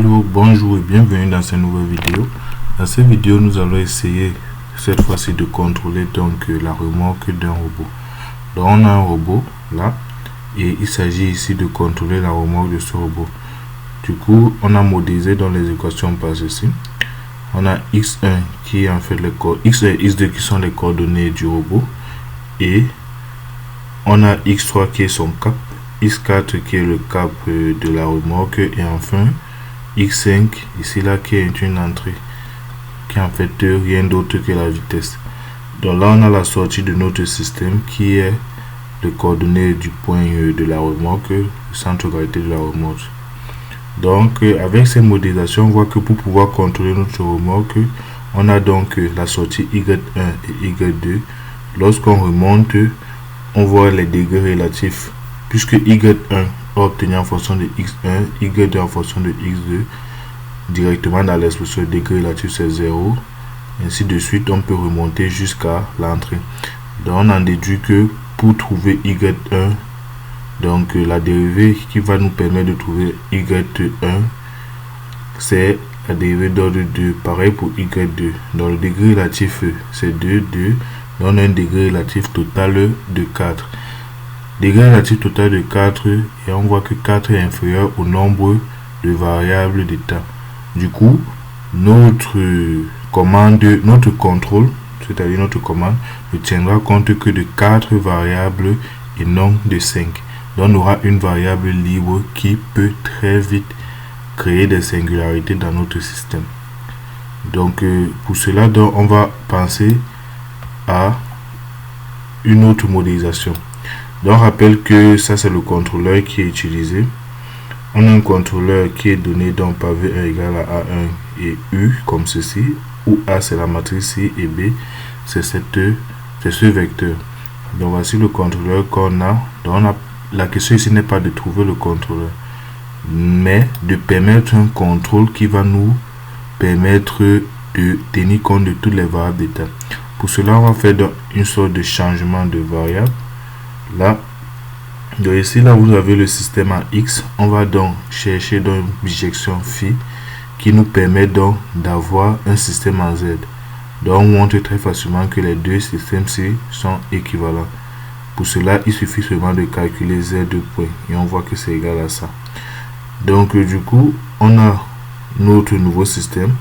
Hello, bonjour et bienvenue dans cette nouvelle vidéo. Dans cette vidéo, nous allons essayer cette fois-ci de contrôler donc la remorque d'un robot. Donc on a un robot là et il s'agit ici de contrôler la remorque de ce robot. Du coup, on a modélisé dans les équations par ceci. On a x1 qui est en fait les coordonnées, x1 et x2 qui sont les coordonnées du robot, et on a x3 qui est son cap, x4 qui est le cap de la remorque, et enfin x5 ici là qui est une entrée qui est en fait rien d'autre que la vitesse. Donc là on a la sortie de notre système qui est les coordonnées du point de la remorque, le centre de gravité de la remorque. Donc avec ces modélisations, on voit que pour pouvoir contrôler notre remorque, on a donc la sortie y1 et y2. Lorsqu'on remonte, on voit les degrés relatifs, puisque y1 est obtenu en fonction de x1, y2 en fonction de x2, directement dans l'expression degré relatif c'est 0, ainsi de suite. On peut remonter jusqu'à l'entrée. Donc on en déduit que pour trouver y1, donc la dérivée qui va nous permettre de trouver y1, c'est la dérivée d'ordre 2, pareil pour y2. Donc le degré relatif c'est 2, 2, on a un degré relatif total de 4. Degré relatif total de 4, et on voit que 4 est inférieur au nombre de variables d'état. Du coup, notre contrôle, c'est-à-dire notre commande, ne tiendra compte que de 4 variables et non de 5. Donc on aura une variable libre qui peut très vite créer des singularités dans notre système. Donc pour cela, donc, on va penser à une autre modélisation. Donc on rappelle que ça c'est le contrôleur qui est utilisé. On a un contrôleur qui est donné donc par V1 égale à A1 et U comme ceci, où A c'est la matrice C et B c'est ce vecteur. Donc voici le contrôleur qu'on a. Donc la question ici n'est pas de trouver le contrôleur, mais de permettre un contrôle qui va nous permettre de tenir compte de toutes les variables d'état. Pour cela, on va faire donc une sorte de changement de variable. Là, donc ici, là, vous avez le système en X. On va donc chercher dans une bijection phi qui nous permet donc d'avoir un système en Z. Donc, on montre très facilement que les deux systèmes-ci sont équivalents. Pour cela, il suffit seulement de calculer Z de point et on voit que c'est égal à ça. Donc, du coup, on a notre nouveau système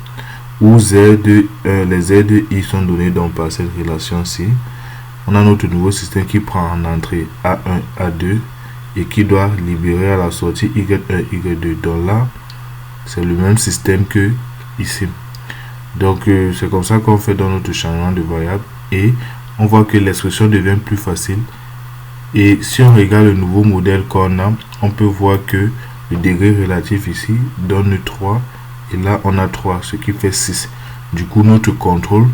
où les Z de I sont donnés donc par cette relation-ci. On a notre nouveau système qui prend en entrée A1, A2 et qui doit libérer à la sortie Y1, Y2. Donc là, c'est le même système que ici. Donc c'est comme ça qu'on fait dans notre changement de variable et on voit que l'expression devient plus facile. Et si on regarde le nouveau modèle qu'on a, on peut voir que le degré relatif ici donne 3 et là on a 3, ce qui fait 6. Du coup, notre contrôle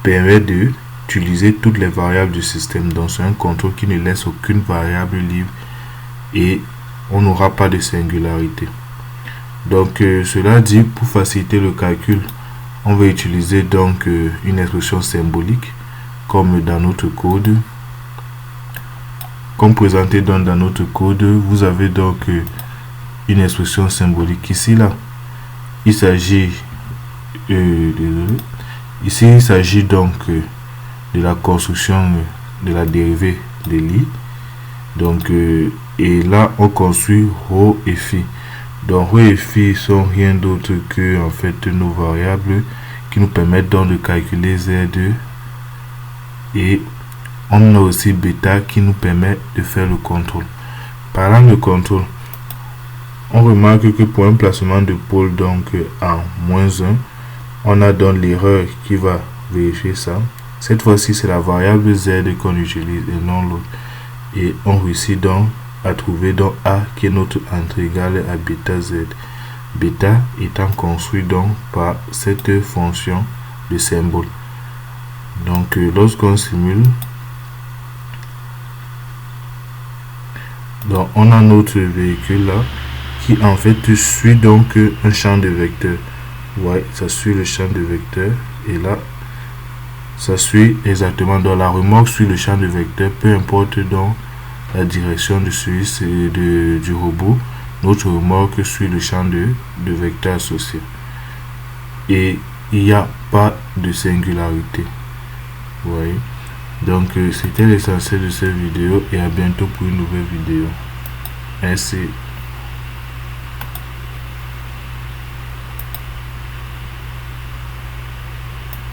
permet de utiliser toutes les variables du système. Donc c'est un contrôle qui ne laisse aucune variable libre et on n'aura pas de singularité. Donc cela dit, pour faciliter le calcul, on va utiliser donc une expression symbolique comme dans notre code. Comme présenté dans notre code, vous avez donc une expression symbolique ici là. Il s'agit ici il s'agit donc de la construction de la dérivée de l'I. Donc et là on construit ρ et phi. Donc ρ et phi sont rien d'autre que en fait nos variables qui nous permettent donc de calculer Z2, et on a aussi bêta qui nous permet de faire le contrôle. Parlant de contrôle, on remarque que pour un placement de pôle donc en -1, on a donc l'erreur qui va vérifier ça. Cette fois-ci, c'est la variable Z qu'on utilise et non l'autre. Et on réussit donc à trouver donc A qui est notre entrée égale à bêta Z. Bêta étant construit donc par cette fonction de symbole. Donc lorsqu'on simule, donc on a notre véhicule là qui en fait suit donc un champ de vecteur. Ouais, ça suit le champ de vecteur et là ça suit exactement dans la remorque suit le champ de vecteur, peu importe donc la direction de celui du robot. notre remorque sur le champ de vecteurs associés. Et il n'y a pas de singularité. Vous voyez? Donc, c'était l'essentiel de cette vidéo et à bientôt pour une nouvelle vidéo. Merci.